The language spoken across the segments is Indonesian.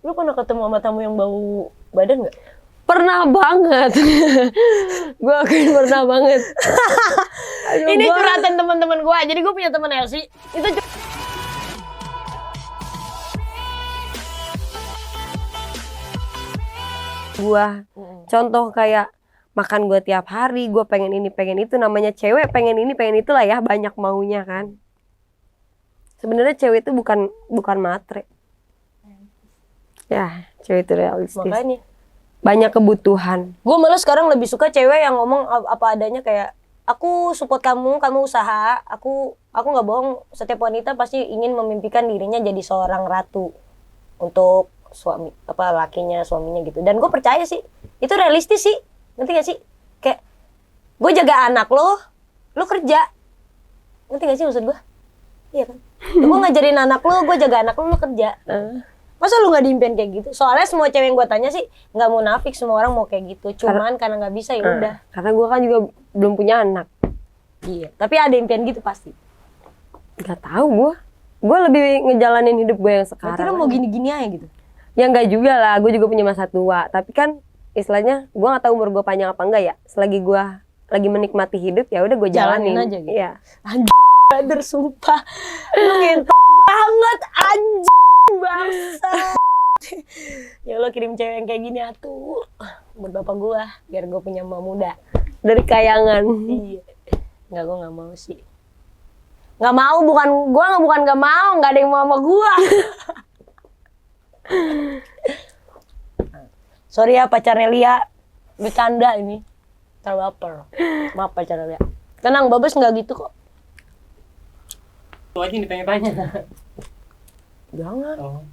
Lu pernah ketemu sama tamu yang bau badan nggak? Pernah banget. Gue akuin pernah banget. Aduh, Ini curhatan teman-teman gue. Jadi gue punya teman Elsie. Itu gue contoh kayak makan gue tiap hari, gue pengen ini pengen itu, namanya cewek pengen ini pengen itulah ya, banyak maunya kan. Sebenarnya cewek itu bukan matre. Ya, cewek itu realistis. makanya. Banyak kebutuhan. Gue malah sekarang lebih suka cewek yang ngomong apa adanya kayak aku support kamu usaha, aku nggak bohong, setiap wanita pasti ingin memimpikan dirinya jadi seorang ratu untuk suami lakinya suaminya gitu. Dan gue percaya sih itu realistis sih, ngerti gak sih? Kayak gue jaga anak lo kerja, ngerti gak sih maksud gue? Iya kan? Gue ngajarin anak lo, gue jaga anak lo kerja. Masa lu nggak diimpian kayak gitu? Soalnya semua cewek yang gue tanya sih nggak munafik, semua orang mau kayak gitu. Cuman karena nggak bisa ya udah. Karena gue kan juga belum punya anak. Iya. Tapi ada impian gitu pasti. Gak tahu gue. Gue lebih ngejalanin hidup gue yang sekarang. Berarti lu mau gini-gini aja gitu? Ya nggak juga lah. Gue juga punya masa tua. Tapi kan istilahnya gue nggak tahu umur gue panjang apa enggak ya. Selagi gue lagi menikmati hidup ya udah gue jalanin aja gitu. Iya. Anjing, brother, sumpah. Lu ngentot banget, anjing. Bangsa. Ya Allah, kirim cewek yang kayak gini atuh buat bapak gua biar gua punya emak muda Dari kayangan. iya. Enggak, gua nggak mau sih. Nggak mau, bukan nggak mau, nggak ada yang mau sama gua. Sorry ya pacarnya Lia, bercanda ini, terbaper. Maaf pacarnya Lia. Tenang, Babes nggak gitu kok. Itu aja ditanya-tanya. Jangan. Oh.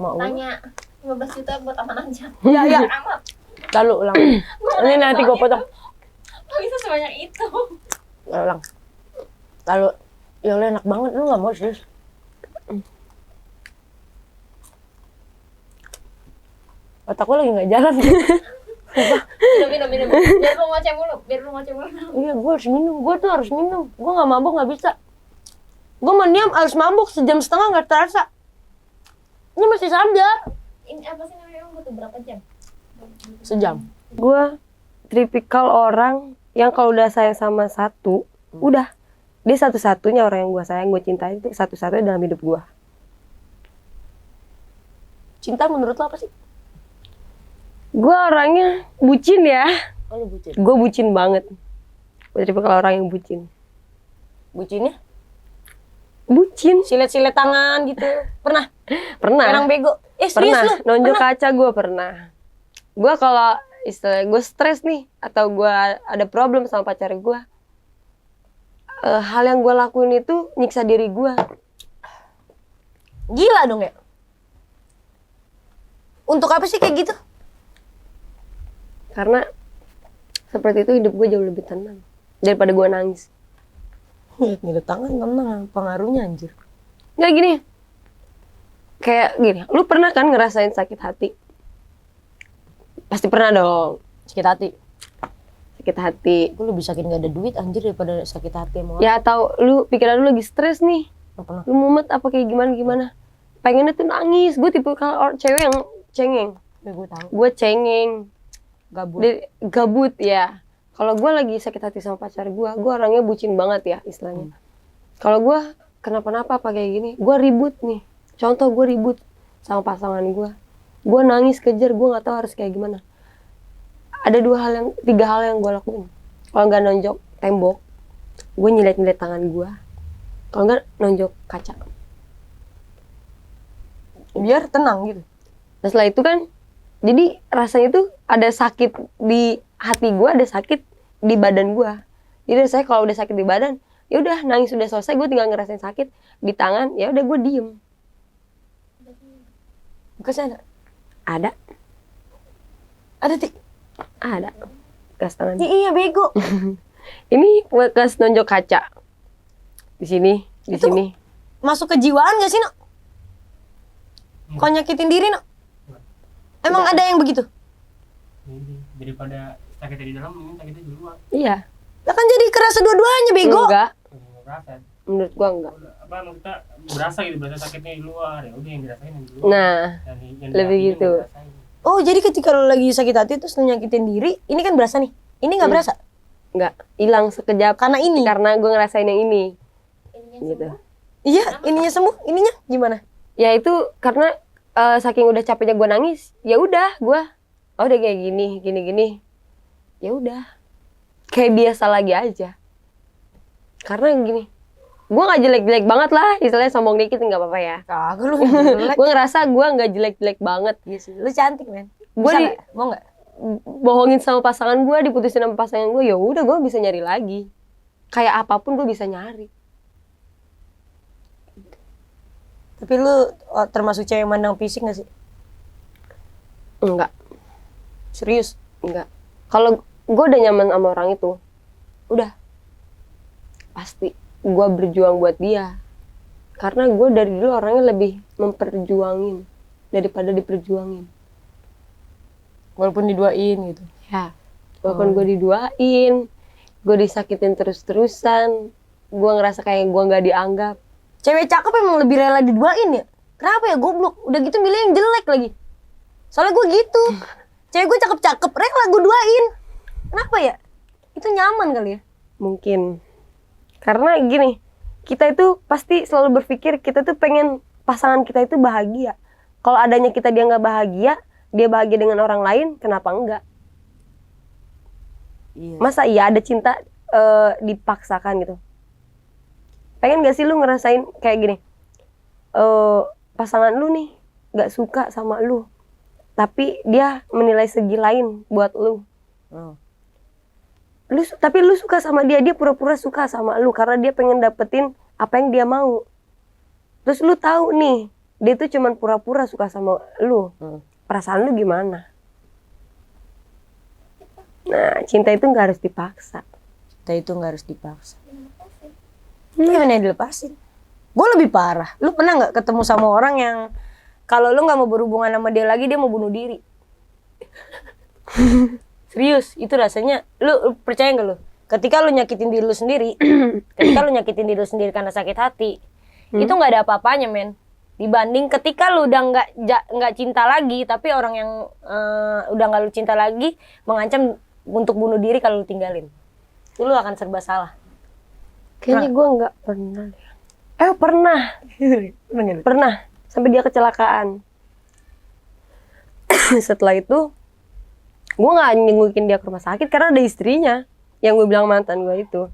Mau. Tanya 15 juta buat aman aja. Ya. Amat. Lalu ulang. Ini nanti gua potong. Kok bisa sebanyak itu? Ulang. Lalu, ya Allah enak banget, lu nggak mau serius? Otak gue lagi nggak jalan. Minum. Biar lu ngoceh mulu. Iya, gue harus minum. Gue tuh harus minum. Gue nggak mabuk nggak bisa. Gue mendiam harus mabuk sejam setengah nggak terasa. Ini mesti sadar. Ini apa sih namanya, emang butuh berapa jam? Sejam. Gue tipikal orang yang kalau udah sayang sama satu, udah. Dia satu-satunya orang yang gue sayang, gue cintai, itu satu-satunya dalam hidup gue. Cinta menurut lo apa sih? Gue orangnya bucin ya. Oh, lu bucin. Gue bucin banget. Gue tipikal orang yang bucin. Bucinnya? Bucin. Silet-silet tangan gitu. Pernah? Pernah. Orang bego. Serius Pernah. lu? Nonjol Pernah? kaca gue pernah. Gue kalau istilah gue stres nih, atau gue ada problem sama pacar gue, hal yang gue lakuin itu nyiksa diri gue. Gila dong ya? Untuk apa sih kayak gitu? Karena seperti itu hidup gue jauh lebih tenang daripada gue nangis. Ngirit tangan tenang, pengaruhnya anjir. Nggak gini. Kayak gini, lu pernah kan ngerasain sakit hati? Pasti pernah dong. Sakit hati. Sakit hati. Gue lebih sakit gak ada duit anjir daripada sakit hati emang. Ya atau lu pikiran lu lagi stres nih. Gak pernah. Lu mumet apa kayak gimana. Pengennya tuh nangis. Gue tipe kalau cewek yang cengeng. Ya gue tahu. Gue cengeng. Gabut. Gabut ya. Kalau gue lagi sakit hati sama pacar gue orangnya bucin banget ya istilahnya. Kalau gue kenapa-napa apa kayak gini, gue ribut nih. Contoh gue ribut sama pasangan gue nangis kejar, gue nggak tahu harus kayak gimana. Ada 3 hal yang gue lakuin. Kalau nggak nonjok tembok, gue nyilet-nyilet tangan gue. Kalau nggak nonjok kaca. Biar tenang gitu. Nah setelah itu kan, jadi rasanya tuh ada sakit di hati gue, ada sakit di badan gue. Jadi saya kalau udah sakit di badan, ya udah nangis udah selesai, gue tinggal ngerasain sakit di tangan, ya udah gue diem. Bekasnya Ada, ada. ada. Bekas tangan. Iya bego. Ini bekas nonjok kaca. Di sini, di Itu sini. Masuk kejiwaan gak sih, Nok? Kau nyakitin diri, Nok? Emang ada yang begitu? Daripada sakitnya di dalam, mending sakitnya di luar. Iya. Lah kan jadi kerasa dua-duanya bego. Enggak, Nggak berasa. menurut gua enggak. Apa maksudnya berasa sakitnya di luar, ya udah yang dirasain yang di luar. Nah, Dan Lebih gitu. Oh, jadi ketika lo lagi sakit hati terus lo nyakitin diri, ini kan berasa nih. Ini nggak berasa? Nggak, hilang sekejap Karena ini. karena gue ngerasain yang ini Ininya gitu. semua. Iya, ininya sembuh, ininya gimana? Ya itu karena saking udah capeknya gue nangis, ya udah gue udah kayak gini, ya udah kayak biasa lagi aja. Karena gini, gue nggak jelek-jelek banget lah, istilahnya sombong dikit nggak apa-apa ya. Kagak lu jelek. Gue ngerasa gue nggak jelek-jelek banget. Iya sih, lu cantik, men. Gue Bisa di nggak? Mau nggak? bohongin sama pasangan gue, diputusin sama pasangan gue, ya udah gue bisa nyari lagi. Kayak apapun gue bisa nyari. Tapi lu termasuk cewek mandang fisik nggak sih? Enggak, Serius? enggak. Kalau gue udah nyaman sama orang itu, udah pasti gue berjuang buat dia. Karena gue dari dulu orangnya lebih memperjuangin daripada diperjuangin. Walaupun diduain gitu. Ya, walaupun gue diduain, gue disakitin terus-terusan, gue ngerasa kayak gue nggak dianggap. Cewek cakep emang lebih rela diduain ya? Kenapa ya, goblok? Udah gitu milih yang jelek lagi. Soalnya gue gitu. Cewek gue cakep-cakep, rela gue duain. Kenapa ya? Itu nyaman kali ya? Mungkin karena gini, kita itu pasti selalu berpikir kita tuh pengen pasangan kita itu bahagia. Kalau adanya kita dia nggak bahagia, dia bahagia dengan orang lain, kenapa enggak? Iya. Masa iya ada cinta dipaksakan gitu? Pengen gak sih lu ngerasain kayak gini, pasangan lu nih gak suka sama lu, tapi dia menilai segi lain buat lu. Tapi lu suka sama dia, dia pura-pura suka sama lu karena dia pengen dapetin apa yang dia mau. Terus lu tahu nih, dia tuh cuman pura-pura suka sama lu. Perasaan lu gimana? Nah, cinta itu nggak harus dipaksa. Cinta itu nggak harus dipaksa. Gimana yang dilepasin? Gue lebih parah. Lu pernah nggak ketemu sama orang yang kalau lu nggak mau berhubungan sama dia lagi, dia mau bunuh diri? Serius, itu rasanya. Lu percaya nggak lu? Ketika lu nyakitin diri lu sendiri, karena sakit hati, itu nggak ada apa-apanya, men. Dibanding ketika lu udah nggak cinta lagi, tapi orang yang udah nggak lu cinta lagi mengancam untuk bunuh diri kalau lu tinggalin, itu lu akan serba salah. Kayaknya gue nggak pernah. Pernah sampai dia kecelakaan. Setelah itu gue nggak nengokin dia ke rumah sakit karena ada istrinya yang gue bilang mantan gue itu.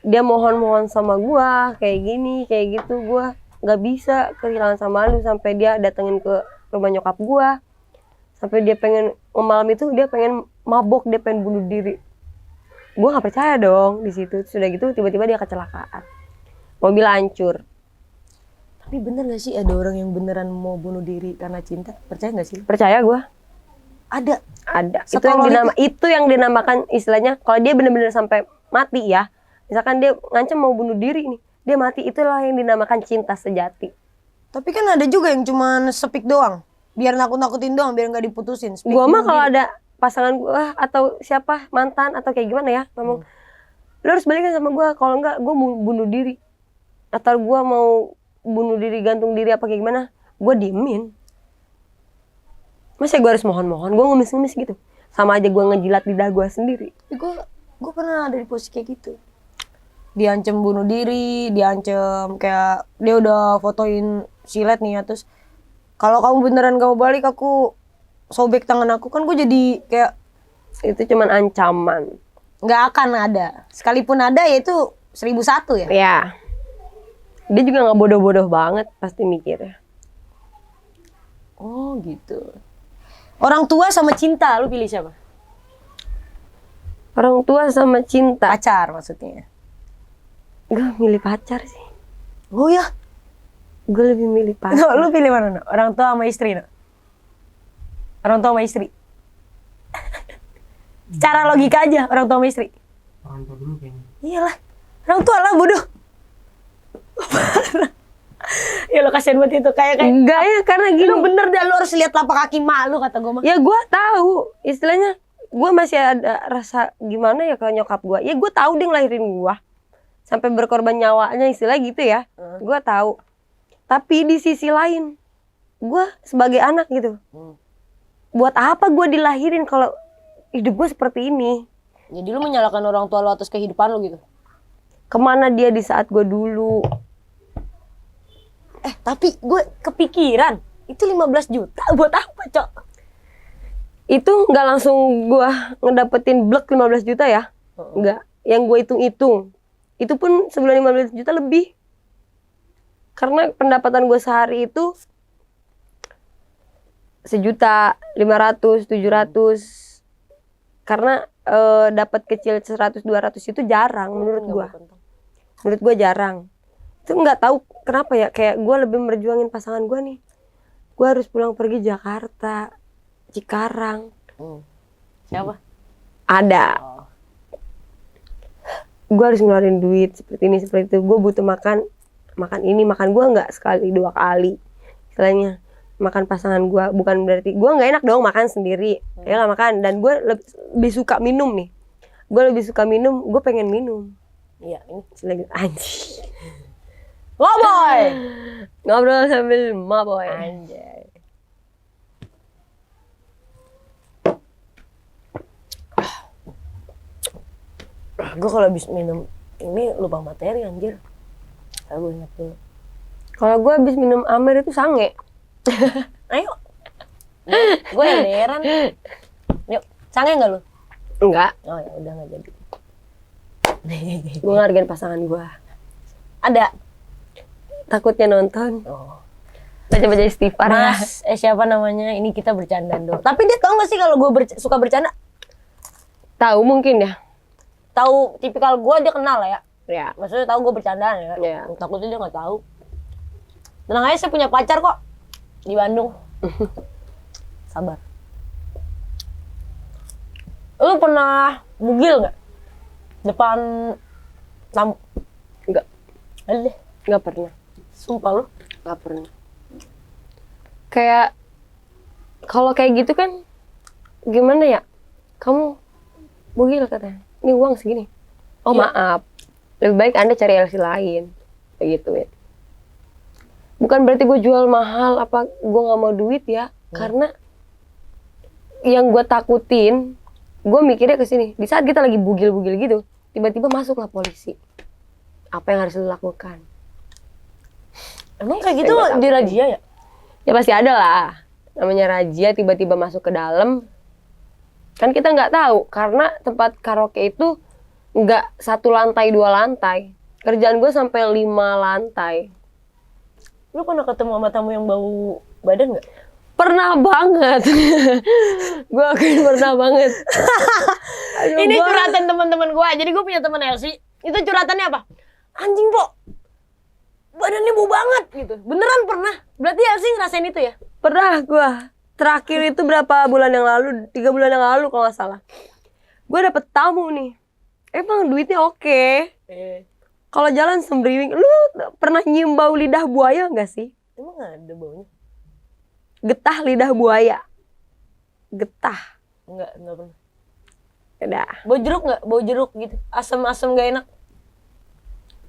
Dia mohon sama gue kayak gini kayak gitu, gue nggak bisa kehilangan sama lu, sampai dia datengin ke rumah nyokap gue, sampai dia pengen malam itu dia pengen mabok, dia pengen bunuh diri. Gue nggak percaya dong di situ. Sudah gitu tiba-tiba dia kecelakaan, mobil hancur. Tapi bener gak sih ada orang yang beneran mau bunuh diri karena cinta? Percaya gak sih? Percaya gue. Ada. Itu yang dinamakan istilahnya, kalau dia benar-benar sampai mati ya, misalkan dia ngancam mau bunuh diri nih, dia mati, itulah yang dinamakan cinta sejati. Tapi kan ada juga yang cuman speak doang, biar nakut-nakutin doang, biar nggak diputusin. Gue mah kalau ada pasangan gue atau siapa mantan atau kayak gimana ya ngomong, lu harus balikan sama gue, kalau enggak gue mau bunuh diri atau gue mau bunuh diri, gantung diri apa kayak gimana, gue diemin. Masa gue harus mohon-mohon, gue ngemis-ngemis gitu, sama aja gue ngejilat lidah gue sendiri. Gue pernah ada di posisi kayak gitu, diancam bunuh diri, diancam kayak dia udah fotoin silet nih ya, terus kalau kamu beneran gak mau balik aku sobek tangan aku. Kan gue jadi kayak Itu cuman ancaman. nggak akan ada, sekalipun ada ya itu 1001 ya. Ya, dia juga nggak bodoh-bodoh banget pasti mikirnya. Oh gitu. Orang tua sama cinta, lu pilih siapa? Orang tua sama cinta. Pacar maksudnya. Gue milih pacar sih. Oh ya. Gue lebih milih No, pacar. lu pilih mana, no? Orang tua sama istri, no? Orang tua sama istri. Secara logika aja, orang tua sama istri. Orang tua dulu kayaknya. Iyalah, orang tua lah bodoh. Ya lo kasihan banget itu, kayak Enggak ya, karena gini. lu bener dah, lu harus lihat lapak kaki mak lu, kata gue mah. Ya gue tahu, istilahnya gue masih ada rasa gimana ya ke nyokap gue. Ya gue tahu dia ngelahirin gue sampai berkorban nyawanya, istilah gitu ya. Gue tahu. Tapi di sisi lain, gue sebagai anak gitu. Buat apa gue dilahirin kalau hidup gue seperti ini? Jadi lu menyalahkan orang tua lu atas kehidupan lu gitu. Kemana dia di saat gue dulu? Tapi gue kepikiran, itu 15 juta buat apa, Cok? Itu nggak langsung gue ngedapetin blek 15 juta ya. Nggak. Yang gue hitung-hitung. Itu pun sebulan 15 juta lebih. Karena pendapatan gue sehari itu 1.500.000, 700. Karena dapat kecil 100, 200 itu jarang menurut gue. Menurut gue jarang. Itu nggak tahu kenapa ya, kayak gue lebih merjuangin pasangan gue nih. Gue harus pulang pergi Jakarta, Cikarang. Siapa? Ada. Gue harus ngeluarin duit seperti ini, seperti itu. Gue butuh makan ini, makan gue nggak sekali 2 kali. Istilahnya makan pasangan gue, bukan berarti gue nggak enak dong makan sendiri. Ya lah makan. Dan gue lebih suka minum nih. Gue lebih suka minum, gue pengen minum. Iya, ini Lagi anjing. Ngoboy. Ngobrol sambil maboy. Anjay. Gue kalau habis minum ini lupa materi anjir. Gue ingat dulu. Kalau gue habis minum Amer itu sange. Ayo. Gue LDR-an. Yuk, sange enggak lu? Enggak. Oh ya udah enggak jadi. Gue ngargain pasangan gue. Ada. Takutnya nonton. Oh. Baca-baca istighfar ya. Mas, siapa namanya? Ini kita bercanda dong. Tapi dia tahu nggak sih kalau gue suka bercanda? Tahu mungkin ya. Tahu tipikal gue, dia kenal lah ya. Ya. Maksudnya tahu gue bercandaan ya. Iya. Takutnya dia nggak tahu. Tenang aja, saya punya pacar kok di Bandung. Sabar. Lu pernah bugil nggak depan lampu? Enggak. Aduh, Enggak pernah. sumpah lu. Enggak pernah. Kayak kalau kayak gitu kan gimana ya? Kamu bugil katanya. Ini uang segini. Oh Iya. maaf. Lebih baik Anda cari LC lain. Kayak gitu ya. Bukan berarti gue jual mahal apa gue nggak mau duit ya. Karena yang gue takutin, gue mikirnya ke sini. Di saat kita lagi bugil-bugil gitu, tiba-tiba masuklah polisi. Apa yang harus dilakukan? Emang kayak gitu Saya nggak di tahu. razia ya? Ya pasti ada lah. Namanya razia tiba-tiba masuk ke dalam. Kan kita nggak tahu. Karena tempat karaoke itu nggak 1 lantai 2 lantai. Kerjaan gue sampai 5 lantai. Lu pernah ketemu sama tamu yang bau badan nggak? Pernah banget. Gue akuin pernah banget. Aduh, Ini gua- curhatan teman-teman gue. Jadi gue punya teman LC. Itu curhatannya apa? Anjing, Po. Badannya bau banget gitu. Beneran pernah. Berarti LC ngerasain itu ya? Pernah gue. Terakhir itu berapa bulan yang lalu, 3 bulan yang lalu kalau nggak salah. Gue dapet tamu nih. Emang duitnya oke. Kalau jalan sembriwing, lu pernah nyium bau lidah buaya nggak sih? Emang ada baunya? Getah lidah buaya. Getah. Enggak pernah. Udah. Bau jeruk nggak? Bau jeruk gitu. Asam-asam gak enak.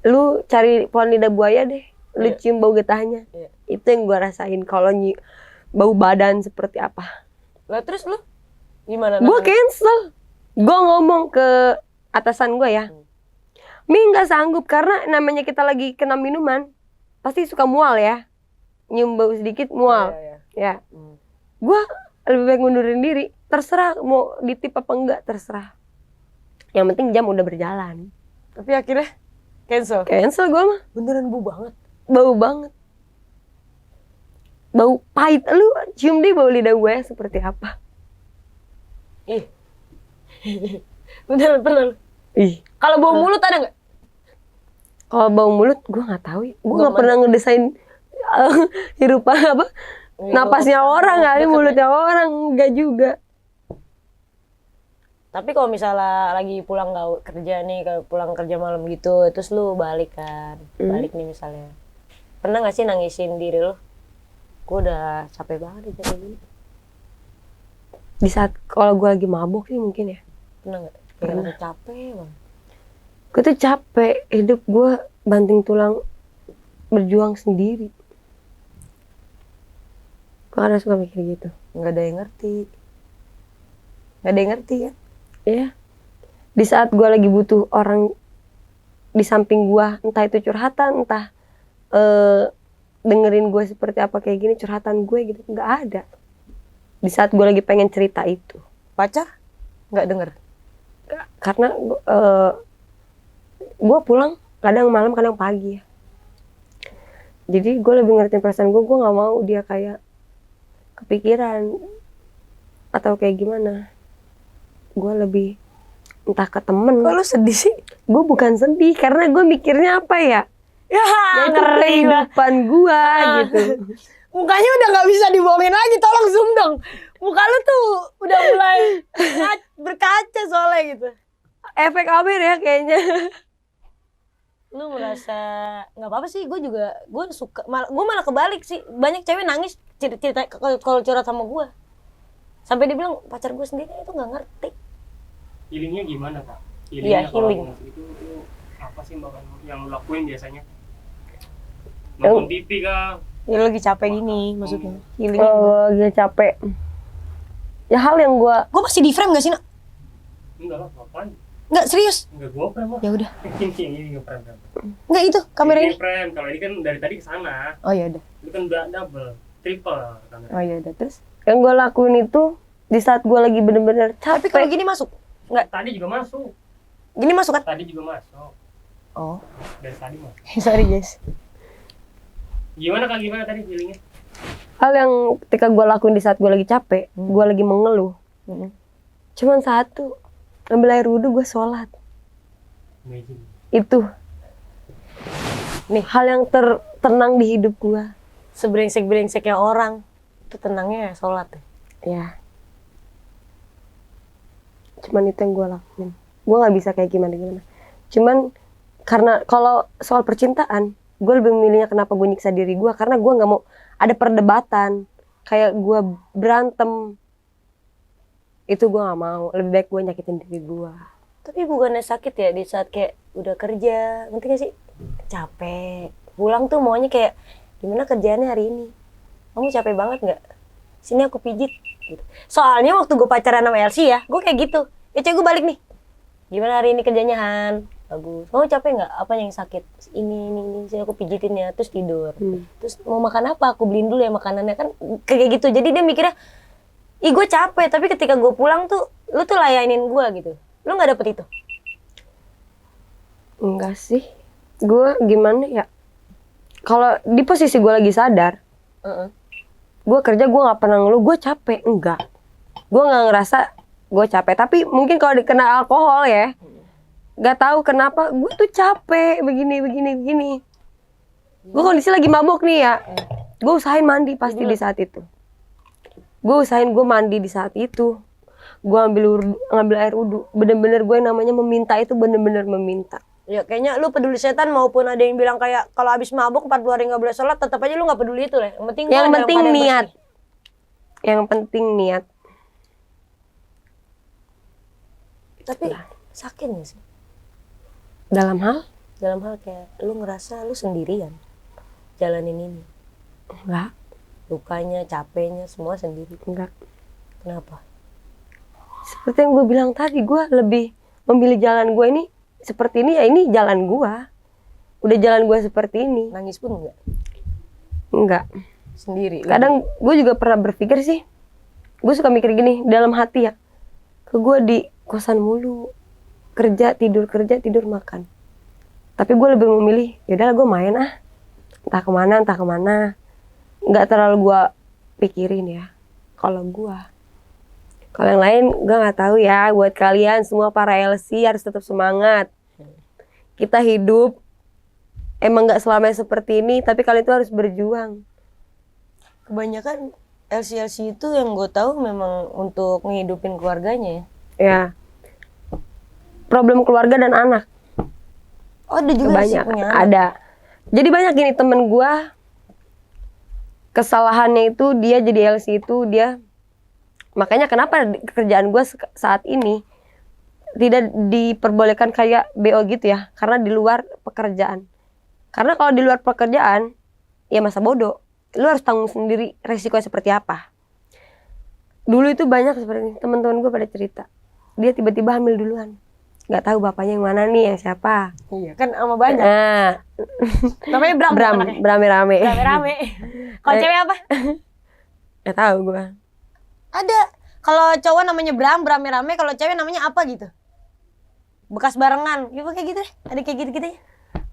Lu cari pohon lidah buaya deh. Lu Iya. cium bau getahnya. Iya. Itu yang gue rasain kalau bau badan seperti apa. Lah terus lu gimana? Gue cancel. Gue ngomong ke atasan gue ya. Mi nggak sanggup karena namanya kita lagi kena minuman. Pasti suka mual ya. Nyium bau sedikit mual. Ya. Gue lebih baik ngundurin diri. Terserah mau ditip apa enggak, terserah. Yang penting jam udah berjalan. Tapi akhirnya cancel. Cancel gue mah. Beneran bau banget. Bau banget. Bau pahit. Lu cium deh bau lidah gue seperti apa. Ih. Beneran. Ih. Kalau bau mulut ada nggak? Kalau bau mulut gue nggak tahu ya. Gue Belum nggak pernah ngedesain hirupan apa. Napasnya orang kali, Deket mulutnya orang enggak juga. Tapi kalau misalnya lagi pulang kerja nih, kayak pulang kerja malam gitu, terus lu balik kan, balik nih misalnya. Pernah nggak sih nangisin diri lu? Gue udah capek banget kayak gini. Di saat kalau gue lagi mabuk sih mungkin ya. Pernah nggak? Kayak Pernah. udah capek banget. Gue tuh capek, hidup gue banting tulang berjuang sendiri. Gue kadang suka mikir gitu. Nggak ada yang ngerti. Nggak ada yang ngerti ya. Iya. Di saat gue lagi butuh orang di samping gue, entah itu curhatan, entah dengerin gue seperti apa kayak gini, curhatan gue gitu, nggak ada. Di saat gue lagi pengen cerita itu. Pacar nggak denger. Karena gue pulang kadang malam kadang pagi ya. Jadi gue lebih ngertiin perasaan gue nggak mau dia kayak kepikiran atau kayak gimana. Gue lebih entah ke temen. Kok lu sedih sih? Gue bukan sedih karena gue mikirnya apa ya? Ya, Itu ngeri lah. kehidupan gue gitu. Mukanya udah nggak bisa dibohongin lagi, tolong zoom dong. Muka lu tuh udah mulai berkaca soalnya gitu. Efek Amir ya kayaknya. Lu merasa nggak apa-apa sih, gue suka, gue malah kebalik sih, banyak cewek nangis cerita kalau curhat sama gue, sampai dia bilang pacar gue sendiri itu nggak ngerti. Healingnya gimana kak? Iya, kalau healing. itu apa sih mbak yang lo lakuin biasanya? Nonton TV kah? Ya lu lagi capek gini maksudnya, healing. Dia capek. Ya hal yang gue Gue masih di frame gak sih, Nak? Enggak lah, ngapain? Nggak, serius. Enggak gua frame lah. Ya udah, Ini nge-frame. nggak itu kamera ini. Frame. Kalau ini kan dari tadi ke sana. Oh ya udah, Itu kan udah double, triple kamera. oh ya udah, terus. yang gue lakuin itu di saat gue lagi bener-bener Tapi capek. kalau gini masuk, nggak? Tadi juga masuk. Gini masuk kan? Tadi juga masuk. Oh, Dari tadi masuk. sorry guys. Gimana kak? Gimana tadi healingnya? Hal yang ketika gue lakuin di saat gue lagi capek, gue lagi mengeluh. Cuman satu, ambil air wudhu, gue sholat. Amazing. Itu nih hal yang tenang di hidup gue. Sebrengsek-brengseknya orang, itu tenangnya sholat ya. Ya, cuman itu yang gue lakuin. Gue nggak bisa kayak gimana. Cuman karena kalau soal percintaan, gue lebih memilihnya kenapa gue nyiksa diri gue, karena gue nggak mau ada perdebatan kayak gue berantem. Itu gue nggak mau. Lebih baik gue nyakitin diri gue. Tapi bukannya sakit ya di saat kayak udah kerja, ngerti gak sih? Capek. Pulang tuh maunya kayak, gimana kerjaannya hari ini? Kamu capek banget nggak? Sini aku pijit. Gitu. Soalnya waktu gue pacaran sama Elsie ya, gue kayak gitu. Ya cewek gue balik nih. Gimana hari ini kerjanya Han? Bagus. Kamu capek nggak? Apa yang sakit? Ini. Sini aku pijitin ya, terus tidur. Terus mau makan apa? Aku beliin dulu ya makanannya. Kan kayak gitu. Jadi dia mikirnya, ih gue capek. Tapi ketika gue pulang tuh, lu tuh layanin gue gitu. Lu nggak dapet itu? Enggak sih. Gue gimana ya? Kalau di posisi gue lagi sadar, gue kerja gue nggak pernah ngeluh gue capek. Enggak. Gue nggak ngerasa gue capek. Tapi mungkin kalau dikena alkohol ya, nggak tahu kenapa gue tuh capek begini. Gue kondisi lagi mabuk nih ya. Gue usahain mandi pasti di saat itu. Gue usahain gue mandi di saat itu. Gue ngambil air wudhu. Bener-bener gue namanya meminta itu bener-bener meminta. Ya kayaknya lu peduli setan, maupun ada yang bilang kayak kalau abis mabuk 40 hari nggak boleh sholat, tetap aja lu nggak peduli itu lah. Yang penting gua Yang dalam penting keadaan niat. bersih. Yang penting niat. Tapi sakit nggak sih? Dalam hal? Dalam hal kayak lu ngerasa lu sendirian jalanin ini. Enggak. Lukanya, capeknya, semua sendiri. Enggak. Kenapa? Seperti yang gue bilang tadi, gue lebih memilih jalan gue ini seperti ini, ya ini jalan gue. Udah jalan gue seperti ini. Nangis pun enggak? Enggak. Sendiri? Kadang gue juga pernah berpikir sih, gue suka mikir gini dalam hati ya, ke gue di kosan mulu, kerja tidur makan. Tapi gue lebih memilih, yaudah gue main entah kemana. Nggak terlalu gue pikirin ya. Kalau yang lain gue nggak tahu ya. Buat kalian semua para LC harus tetap semangat. Kita hidup emang nggak selamanya seperti ini, tapi kalian itu harus berjuang. Kebanyakan LC itu yang gue tahu memang untuk ngehidupin keluarganya ya. Ya, problem keluarga dan anak. Oh ada juga sih Banyak, punya anak. ada. Jadi banyak gini temen gue, kesalahannya itu dia jadi LC itu dia, makanya kenapa kerjaan gue saat ini tidak diperbolehkan kayak BO gitu ya, karena di luar pekerjaan. Karena kalau di luar pekerjaan, ya masa bodoh. lu harus tanggung sendiri resikonya seperti apa. Dulu itu banyak seperti ini, teman-teman gue pada cerita, dia tiba-tiba hamil duluan, nggak tahu bapaknya yang mana nih, yang siapa. Iya kan sama banyak. Nah, Namanya Bram. anaknya. berame-rame. Rame-rame. Kalau cewek apa? Nggak tahu gue. Ada. Kalau cowok namanya Bram, rame-rame. Kalau cewek namanya apa gitu? Bekas barengan. Ya kayak gitu deh. Ada kayak gitu-gitu ya.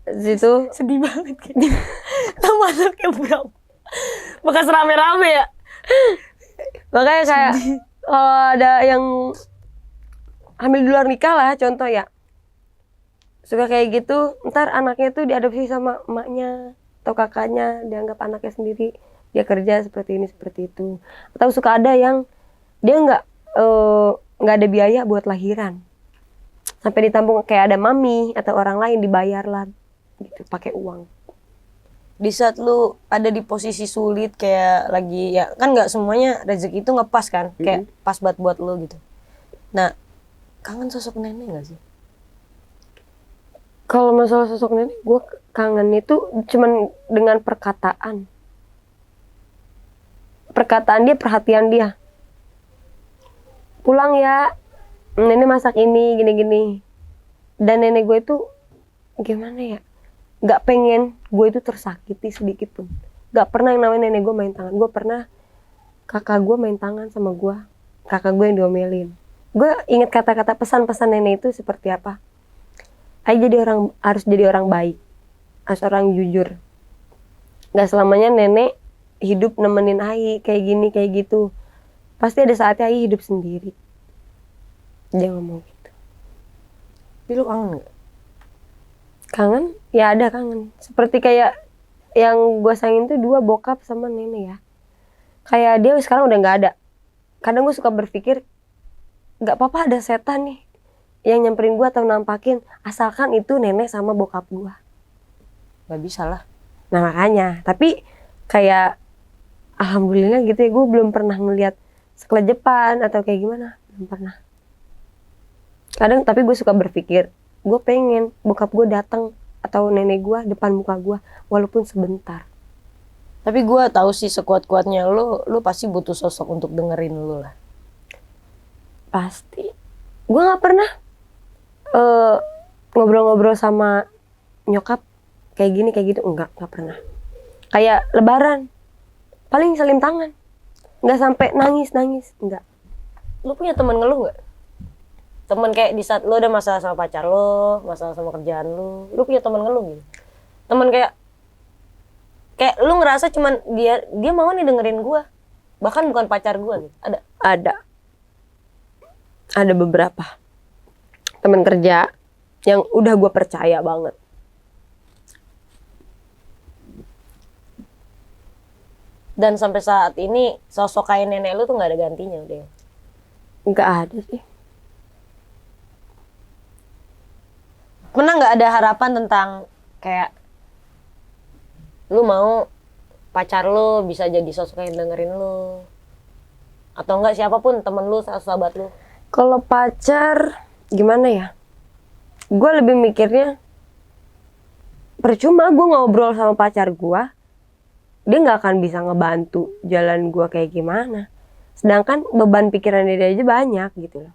Situ Sedih banget kan. Nama anaknya Bram. Bekas rame-rame ya. makanya kayak kalau ada yang hamil di luar nikah lah contoh ya, suka kayak gitu, ntar anaknya tuh diadopsi sama emaknya atau kakaknya, dianggap anaknya sendiri, dia kerja seperti ini seperti itu. Atau suka ada yang dia nggak ada biaya buat lahiran, sampai ditampung kayak ada mami atau orang lain dibayar lah gitu pakai uang. Di saat lu ada di posisi sulit kayak lagi ya kan nggak semuanya rezeki itu ngepas kan, kayak pas buat lu gitu. Nah, kangen sosok nenek nggak sih? Kalau masalah sosok nenek, gue kangen itu cuman dengan perkataan dia, perhatian dia. Pulang ya, nenek masak ini gini-gini. Dan nenek gue itu gimana ya, nggak pengen gue itu tersakiti sedikit pun. Nggak pernah yang namanya nenek gue main tangan. Gue pernah kakak gue main tangan sama gue, kakak gue yang diomelin. Gue inget kata-kata pesan-pesan nenek itu seperti apa. Harus jadi orang baik, harus orang jujur. Gak selamanya nenek hidup nemenin Ai kayak gini kayak gitu. Pasti ada saatnya Ai hidup sendiri. Dia ngomong gitu. Tapi lu kangen nggak? Kangen? Ya ada kangen. Seperti kayak yang gue sayangin tuh dua, bokap sama nenek ya. Kayak dia sekarang udah nggak ada. Kadang gue suka berpikir, nggak apa-apa ada setan nih yang nyamperin gue atau nampakin, asalkan itu nenek sama bokap gue. Gak bisa lah. Nah makanya, tapi kayak alhamdulillah gitu ya, gue belum pernah ngeliat sekelejepan atau kayak gimana, belum pernah. Kadang tapi gue suka berpikir, gue pengen bokap gue datang atau nenek gue depan muka gue walaupun sebentar. Tapi gue tahu sih sekuat-kuatnya lu pasti butuh sosok untuk dengerin lu lah. Pasti. Gue nggak pernah ngobrol-ngobrol sama nyokap kayak gini kayak gitu, nggak pernah. Kayak lebaran paling salim tangan, nggak sampai nangis enggak. Lu punya teman ngeluh nggak? Temen kayak di saat lu ada masalah sama pacar lu, masalah sama kerjaan lu punya teman ngeluh gitu? Temen kayak lu ngerasa cuman dia mau nih dengerin gua, bahkan bukan pacar gua gitu? Ada beberapa teman kerja yang udah gue percaya banget. Dan sampai saat ini sosok kayak nenek lu tuh nggak ada gantinya udah. Nggak ada sih. Pernah nggak ada harapan tentang kayak lu mau pacar lu bisa jadi sosok yang dengerin lu, atau enggak siapapun temen lu, sahabat lu? Kalau pacar gimana ya? Gue lebih mikirnya percuma gue ngobrol sama pacar gue, dia nggak akan bisa ngebantu jalan gue kayak gimana. Sedangkan beban pikiran dia aja banyak gitu loh.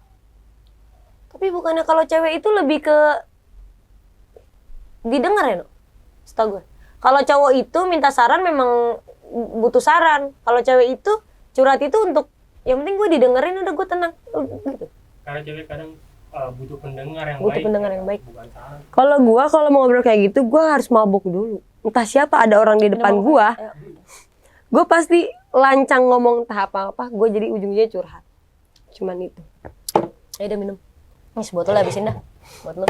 Tapi bukannya kalau cewek itu lebih ke didengar ya, no? Setahu gue. Kalau cowok itu minta saran memang butuh saran. Kalau cewek itu curhat itu untuk yang penting gue didengerin udah gue tenang gitu. Karena cewek kadang butuh pendengar yang Butuh baik. pendengar yang baik. Bukan saran. Kalau mau ngobrol kayak gitu, gue harus mabuk dulu. Entah siapa ada orang di depan gue pasti lancang ngomong entah apa-apa, gue jadi ujungnya curhat. Cuman itu. Ayo udah minum. Nih sebotol habisin dah buat lu.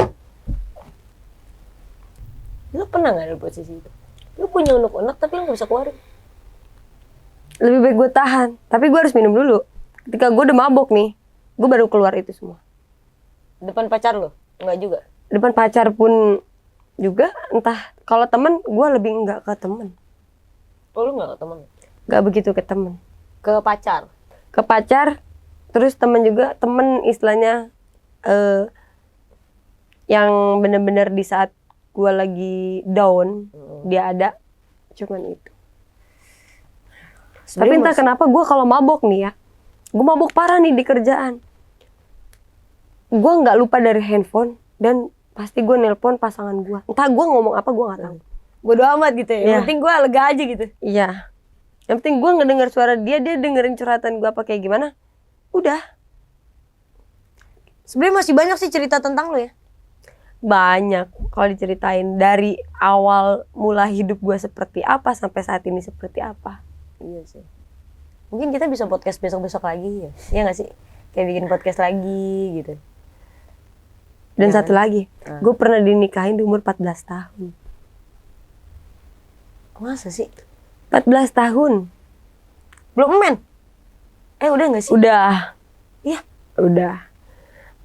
Lu pernah nggak ada posisi itu? Lu punya unek-unek tapi lu nggak bisa keluarin. Lebih baik gue tahan, tapi gue harus minum dulu. Ketika gue udah mabok nih, gue baru keluar itu semua. Depan pacar lu? Enggak juga. Depan pacar pun juga, entah. Kalau temen, gue lebih enggak ke temen. Oh lu nggak ke temen? Enggak begitu ke temen. Ke pacar? Ke pacar, terus temen juga. Temen istilahnya yang bener-bener di saat gue lagi down, dia ada. Cuman itu. Tapi entah Sebenarnya kenapa gue kalau mabok nih ya, gue mabok parah nih di kerjaan. Gue nggak lupa dari handphone dan pasti gue nelpon pasangan gue. Entah gue ngomong apa gue nggak tahu. bodo amat gitu ya. Yang Iya. penting gue lega aja gitu. Iya. Yang penting gue ngedenger suara dia dengerin curhatan gue apa kayak gimana. Udah. Sebenarnya masih banyak sih cerita tentang lu ya. Banyak kalau diceritain dari awal mula hidup gue seperti apa sampai saat ini seperti apa. Iya sih. Mungkin kita bisa podcast besok-besok lagi ya. Iya gak sih? Kayak bikin podcast lagi gitu. Dan Ya, satu lagi, gue pernah dinikahin di umur 14 tahun. Masa sih? 14 tahun. Belum men? Udah gak sih? Udah. Iya. Udah.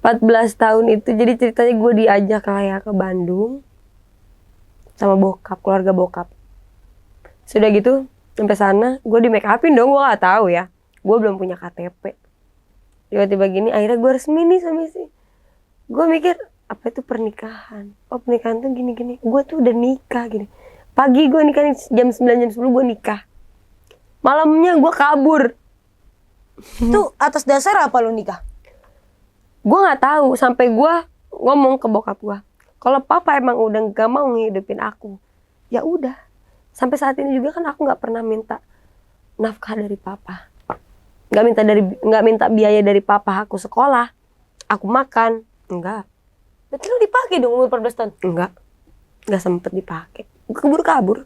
14 tahun itu jadi ceritanya gue diajak kayak ke Bandung sama bokap, keluarga bokap. Sudah gitu sampai sana gue di make upin dong, gue gak tahu ya. Gue belum punya KTP. Tiba-tiba gini akhirnya gue resmi nih sama istri. Gue mikir apa itu pernikahan? Oh pernikahan tuh gini-gini. Gue tuh udah nikah gini. Pagi gue nikah nih, jam 9 jam 10 gue nikah. Malamnya gue kabur. Itu atas dasar apa lu nikah? Gue nggak tahu sampai gue ngomong ke bokap gue, kalau papa emang udah gak mau ngidupin aku, ya udah. Sampai saat ini juga kan aku nggak pernah minta nafkah dari papa, nggak minta biaya dari papa aku sekolah, aku makan, enggak, Berarti lu dipakai dong umur 14 tahun. nggak sempet dipakai. Gue kabur.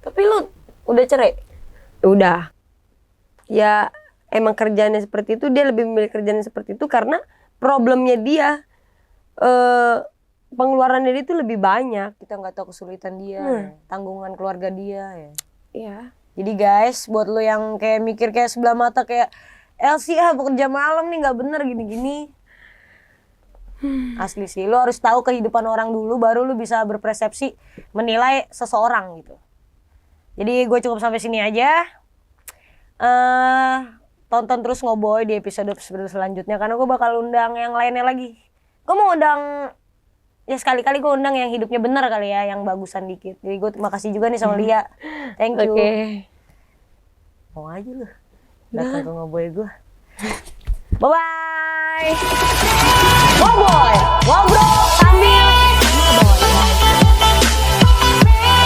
Tapi lu udah cerai. Udah. Ya emang kerjaannya seperti itu, dia lebih memilih kerjaannya seperti itu karena problemnya dia, pengeluarannya dia itu lebih banyak. Kita nggak tahu kesulitan dia, tanggungan keluarga dia ya. Iya. Jadi guys, buat lu yang kayak mikir kayak sebelah mata kayak Elsie bekerja malam nih nggak bener gini-gini. Asli sih, lu harus tahu kehidupan orang dulu baru lu bisa berpersepsi menilai seseorang gitu. Jadi gue cukup sampai sini aja. Tonton terus Ngoboy di episode selanjutnya karena gue bakal undang yang lainnya lagi. Gue mau undang ya sekali-kali gue undang yang hidupnya bener kali ya, yang bagusan dikit. Jadi gue makasih juga nih sama Lia. Thank you. Oke. Mau aja lu datang ke Ngoboy gue. Bye bye. Ngoboy, ngobrol sambil